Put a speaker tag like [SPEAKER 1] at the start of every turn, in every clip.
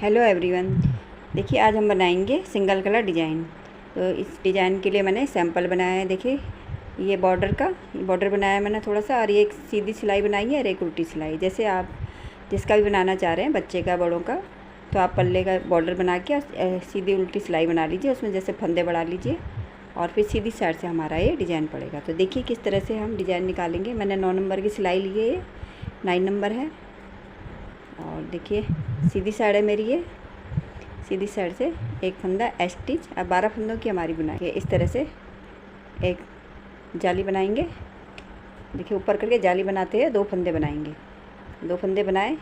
[SPEAKER 1] Hello everyone. देखिए आज हम बनाएंगे सिंगल कलर डिज़ाइन। तो इस डिज़ाइन के लिए मैंने सैंपल बनाया है। देखिए ये बॉर्डर बनाया है मैंने थोड़ा सा, और ये एक सीधी सिलाई बनाई है और एक उल्टी सिलाई। जैसे आप जिसका भी बनाना चाह रहे हैं, बच्चे का बड़ों का, तो आप पल्ले का बॉर्डर बना के सीधी उल्टी सिलाई बना लीजिए, उसमें जैसे फंदे बढ़ा लीजिए और फिर सीधी साइड से हमारा ये डिज़ाइन पड़ेगा। तो देखिए किस तरह से हम डिज़ाइन निकालेंगे। मैंने 9 नंबर की सिलाई ली है, ये 9 नंबर है। और देखिए सीधी साइड है मेरी, ये सीधी साइड से एक फंदा स्टिच। अब 12 फंदों की हमारी बुनाई है। इस तरह से एक जाली बनाएंगे। देखिए ऊपर करके जाली बनाते हैं, 2 फंदे बनाएंगे। 2 फंदे बनाए,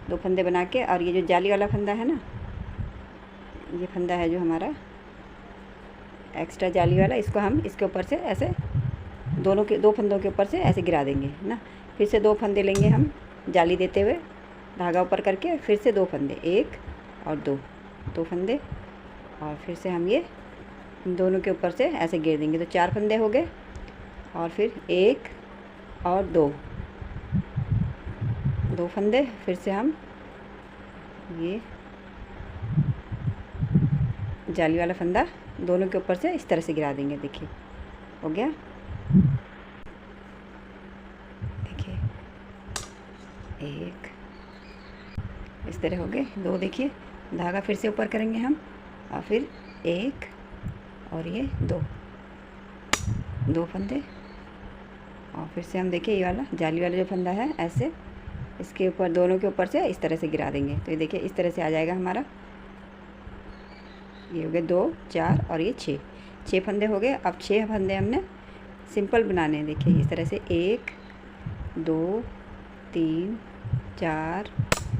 [SPEAKER 1] 2 फंदे बना के, और ये जो जाली वाला फंदा है ना, ये फंदा है जो हमारा एक्स्ट्रा जाली वाला, इसको हम इसके ऊपर से ऐसे दोनों के 2 फंदों के ऊपर से ऐसे गिरा देंगे ना। फिर से 2 फंदे लेंगे हम जाली देते हुए, धागा ऊपर करके, फिर से 2 फंदे, 1 और 2 फंदे, और फिर से हम ये इन दोनों के ऊपर से ऐसे गिर देंगे। तो 4 फंदे हो गए, और फिर 1 और 2 फंदे, फिर से हम ये जाली वाला फंदा दोनों के ऊपर से इस तरह से गिरा देंगे। देखिए हो गया। देखिए 1, इस तरह हो गए 2। देखिए धागा फिर से ऊपर करेंगे हम, और फिर 1 और ये 2 फंदे, और फिर से हम देखिए ये वाला जाली वाला जो फंदा है ऐसे इसके ऊपर, दोनों के ऊपर से इस तरह से गिरा देंगे। तो ये देखिए इस तरह से आ जाएगा हमारा। ये हो गए 2, 4 और ये 6 फंदे हो गए। अब 6 फंदे हमने सिंपल बनाने हैं। देखिए इस तरह से 1, 2, 3, 4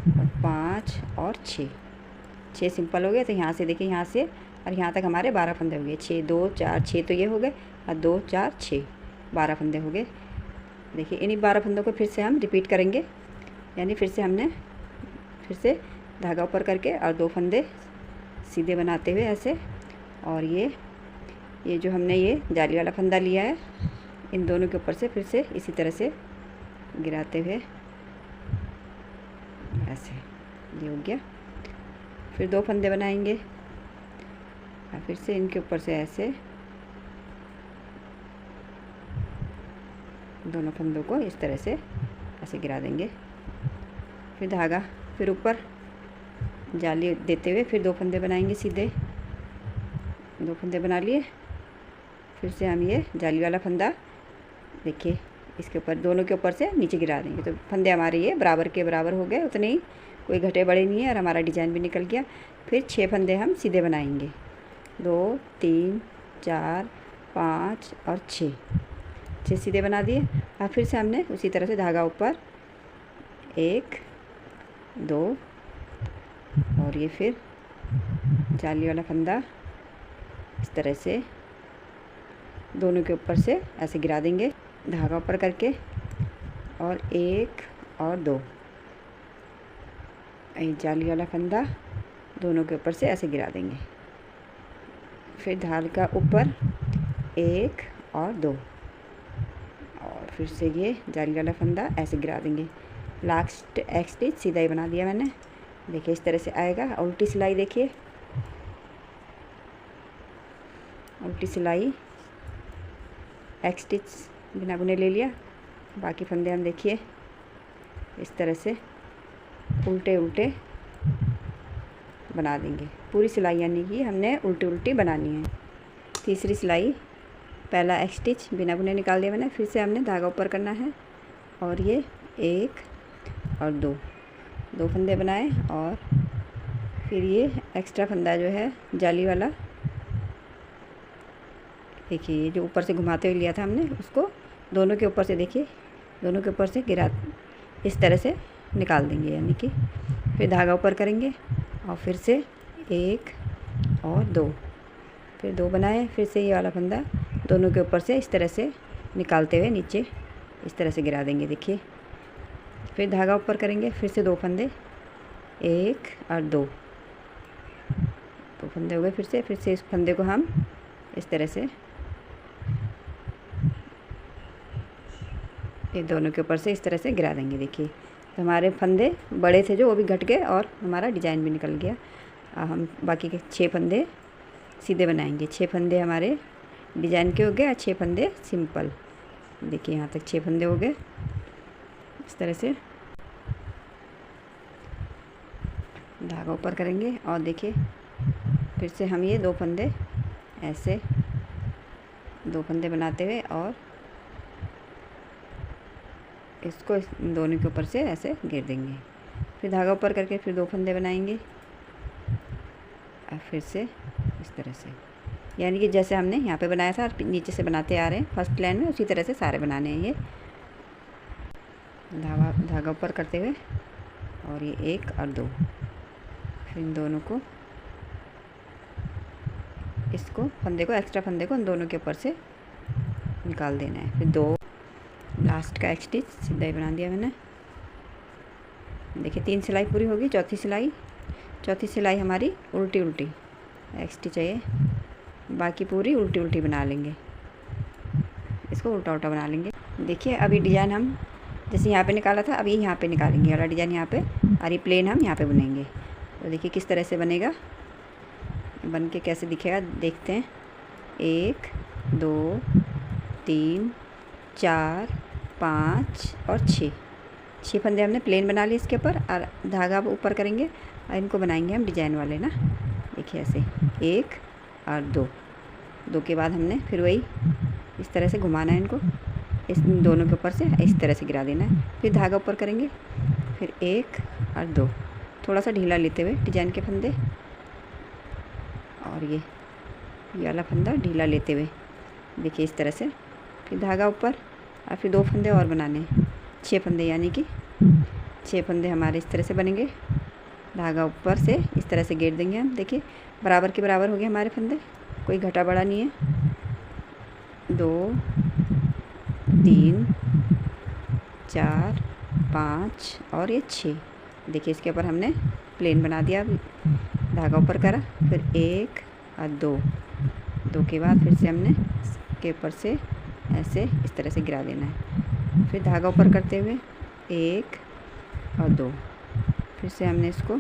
[SPEAKER 1] और 5 और 6 सिंपल हो गए। तो यहाँ से देखिए, यहाँ से और यहाँ तक हमारे 12 फंदे हो गए। 6, 2, 4, 6 तो ये हो गए, और 2, 4, 6 12 फंदे हो गए। देखिए इन्हीं 12 फंदों को फिर से हम रिपीट करेंगे, यानी फिर से धागा ऊपर करके और 2 फंदे सीधे बनाते हुए ऐसे, और ये जो हमने ये जाली वाला फंदा लिया है, इन दोनों के ऊपर से फिर से इसी तरह से गिराते हुए ऐसे, ये हो गया। फिर 2 फंदे बनाएंगे, और फिर से इनके ऊपर से ऐसे दोनों फंदों को इस तरह से ऐसे गिरा देंगे। फिर धागा फिर ऊपर जाली देते हुए फिर 2 फंदे बनाएंगे सीधे। 2 फंदे बना लिए, फिर से हम ये जाली वाला फंदा देखिए इसके ऊपर, दोनों के ऊपर से नीचे गिरा देंगे। तो फंदे हमारे ये बराबर के बराबर हो गए, उतने ही, कोई घटे बड़े नहीं है, और हमारा डिज़ाइन भी निकल गया। फिर 6 फंदे हम सीधे बनाएंगे। 2, 3, 4, 5 और 6 सीधे बना दिए। और फिर से हमने उसी तरह से धागा ऊपर 1, 2 और ये फिर जाली वाला फंदा इस तरह से दोनों के ऊपर से ऐसे गिरा देंगे, धागा ऊपर करके, और 1 और 2 जाली वाला फंदा दोनों के ऊपर से ऐसे गिरा देंगे। फिर धागा ऊपर 1 और 2, और फिर से ये जाली वाला फंदा ऐसे गिरा देंगे। लास्ट एक स्टिच सीधा ही बना दिया मैंने। देखिए इस तरह से आएगा। उल्टी सिलाई देखिए, उल्टी सिलाई एक स्टिच बिना बुने ले लिया। बाकी फंदे हम देखिए इस तरह से उल्टे उल्टे बना देंगे। पूरी सिलाई यानी कि हमने उल्टी उल्टी बनानी है। तीसरी सिलाई, पहला एक स्टिच बिना बुने निकाल दिया मैंने। फिर से हमने धागा ऊपर करना है, और ये 1 और 2 फंदे बनाए, और फिर ये एक्स्ट्रा फंदा जो है जाली वाला, देखिए ये जो ऊपर से घुमाते हुए लिया था हमने, उसको दोनों के ऊपर से, देखिए दोनों के ऊपर से गिरा इस तरह से निकाल देंगे। यानी कि फिर धागा ऊपर करेंगे, और फिर से 1 और 2, फिर 2 बनाए। फिर से ये वाला फंदा दोनों के ऊपर से इस तरह से निकालते हुए नीचे इस तरह से गिरा देंगे। देखिए फिर धागा ऊपर करेंगे, फिर से 2 फंदे, 1 और 2 फंदे हो गए। फिर से इस फंदे को हम इस तरह से ये दोनों के ऊपर से इस तरह से गिरा देंगे। देखिए तो हमारे फंदे बड़े थे जो वो भी घट गए और हमारा डिज़ाइन भी निकल गया। अब हम बाकी के 6 फंदे सीधे बनाएंगे। 6 फंदे हमारे डिज़ाइन के हो गए और 6 फंदे सिंपल। देखिए यहाँ तक 6 फंदे हो गए। इस तरह से धागा ऊपर करेंगे और देखिए फिर से हम ये 2 फंदे ऐसे 2 फंदे बनाते हुए और इसको इन दोनों के ऊपर से ऐसे घेर देंगे। फिर धागा ऊपर करके फिर 2 फंदे बनाएंगे और फिर से इस तरह से, यानी कि जैसे हमने यहाँ पे बनाया था और नीचे से बनाते आ रहे हैं फर्स्ट लाइन में, उसी तरह से सारे बनाने हैं। ये धागा ऊपर करते हुए और ये 1 और 2, फिर इन दोनों को इसको फंदे को एक्स्ट्रा फंदे को इन दोनों के ऊपर से निकाल देना है। फिर 2 लास्ट का एक स्टिच सीधा ही बना दिया मैंने। देखिए 3 सिलाई पूरी होगी। चौथी सिलाई हमारी उल्टी एक स्टिच है ये, बाकी पूरी उल्टी बना लेंगे। इसको उल्टा बना लेंगे। देखिए अभी डिज़ाइन हम जैसे यहाँ पे निकाला था अभी यहाँ पे निकालेंगे वाला डिज़ाइन यहाँ पे, और ये प्लेन हम यहाँ पे बुनेंगे। तो देखिए किस तरह से बनेगा, बन के कैसे दिखेगा देखते हैं। 1 2 3 4 5 और 6 फंदे हमने प्लेन बना लिए इसके ऊपर, और धागा ऊपर करेंगे और इनको बनाएंगे हम डिजाइन वाले ना। देखिए ऐसे 1 और 2 के बाद हमने फिर वही इस तरह से घुमाना है इनको, इस दोनों के ऊपर से इस तरह से गिरा देना है। फिर धागा ऊपर करेंगे, फिर 1 और 2 थोड़ा सा ढीला लेते हुए डिजाइन के फंदे, और ये वाला फंदा ढीला लेते हुए देखिए इस तरह से। फिर धागा ऊपर और फिर 2 फंदे और बनाने हैं। 6 फंदे, यानी कि 6 फंदे हमारे इस तरह से बनेंगे। धागा ऊपर से इस तरह से घेर देंगे हम। देखिए बराबर के बराबर हो गए हमारे फंदे, कोई घटा बड़ा नहीं है। 2 3 4 5 और ये 6। देखिए इसके ऊपर हमने प्लेन बना दिया, धागा ऊपर करा, फिर 1 और 2 के बाद फिर से हमने इसके ऊपर से ऐसे इस तरह से गिरा देना है। फिर धागा ऊपर करते हुए 1 और 2, फिर से हमने इसको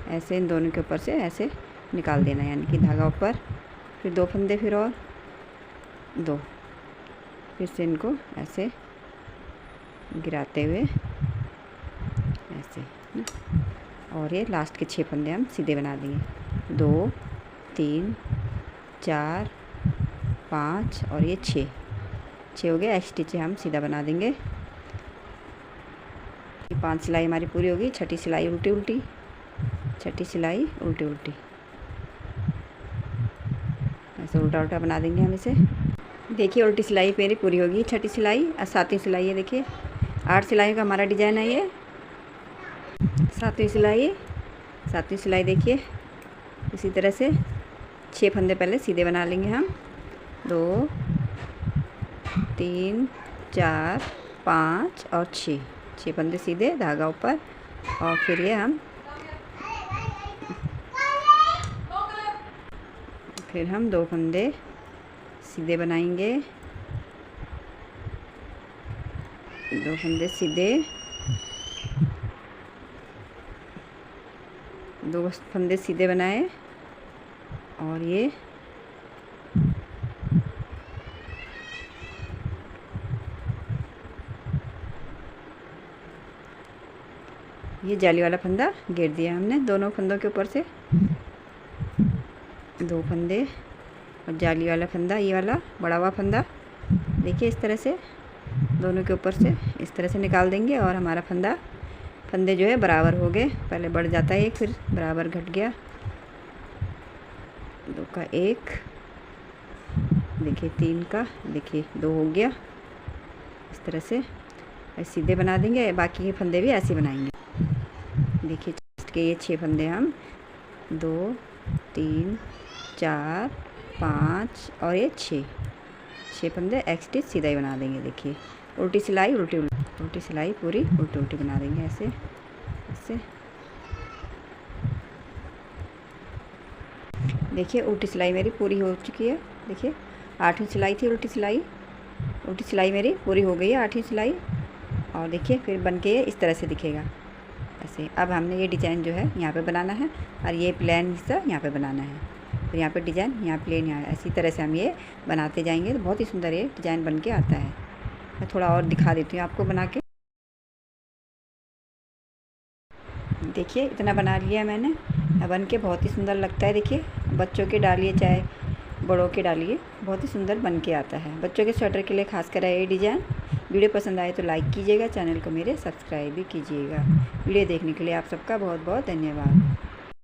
[SPEAKER 1] ऐसे इन दोनों के ऊपर से ऐसे निकाल देना है, यानी कि धागा ऊपर, फिर 2 फंदे, फिर और 2, फिर से इनको ऐसे गिराते हुए ऐसे ना, और ये लास्ट के 6 फंदे हम सीधे बना देंगे। 2 3 4 5 और ये 6 हो गया। स्टिच हम सीधा बना देंगे। 5 सिलाई हमारी पूरी होगी। छठी सिलाई उल्टी, छठी सिलाई उल्टी, ऐसे उल्टा बना देंगे हम इसे। देखिए उल्टी सिलाई मेरी पूरी होगी। छठी सिलाई और 7वीं सिलाई है। देखिए 8 सिलाई का हमारा डिज़ाइन है ये। 7वीं सिलाई देखिए इसी तरह से 6 फंदे पहले सीधे बना लेंगे हम। 2 3 4 5 और 6 फंदे सीधे, धागा ऊपर, और फिर ये हम 2 फंदे सीधे बनाएंगे। 2 फंदे सीधे, 2 फंदे सीधे बनाए, और ये जाली वाला फंदा घेर दिया हमने दोनों फंदों के ऊपर से। 2 फंदे और जाली वाला फंदा, ये वाला बड़ा हुआ फंदा देखिए इस तरह से दोनों के ऊपर से इस तरह से निकाल देंगे, और हमारा फंदे जो है बराबर हो गए। पहले बढ़ जाता है एक, फिर बराबर घट गया। 2 का 1, देखिए 3 का, देखिए 2 हो गया। इस तरह से सीधे बना देंगे, बाकी के फंदे भी ऐसे बनाएंगे। देखिए चेस्ट के ये 6 फंदे हम 2 3 4 5 और ये 6 फंदे एक स्टिच सीधा ही बना देंगे। देखिए उल्टी सिलाई उल्टी सिलाई पूरी उल्टी बना देंगे ऐसे। देखिए उल्टी सिलाई मेरी पूरी हो चुकी है। देखिए 8वीं सिलाई थी उल्टी सिलाई मेरी पूरी हो गई है। 8वीं सिलाई और देखिए फिर बन के इस तरह से दिखेगा ऐसे। अब हमने ये डिज़ाइन जो है यहाँ पे बनाना है और ये प्लेन हिस्सा यहाँ पे बनाना है। फिर यहाँ पे डिज़ाइन, यहाँ प्लेन, यहाँ इसी तरह से हम ये बनाते जाएंगे तो बहुत ही सुंदर ये डिज़ाइन बन के आता है। मैं थोड़ा और दिखा देती हूँ आपको बना के। देखिए इतना बना लिया मैंने, बन के बहुत ही सुंदर लगता है। देखिए बच्चों के डालिए चाहे बड़ों के डालिए, बहुत ही सुंदर बन के आता है। बच्चों के स्वेटर के लिए खास कर ये डिज़ाइन। वीडियो पसंद आए तो लाइक कीजिएगा, चैनल को मेरे सब्सक्राइब भी कीजिएगा। वीडियो देखने के लिए आप सबका बहुत बहुत धन्यवाद।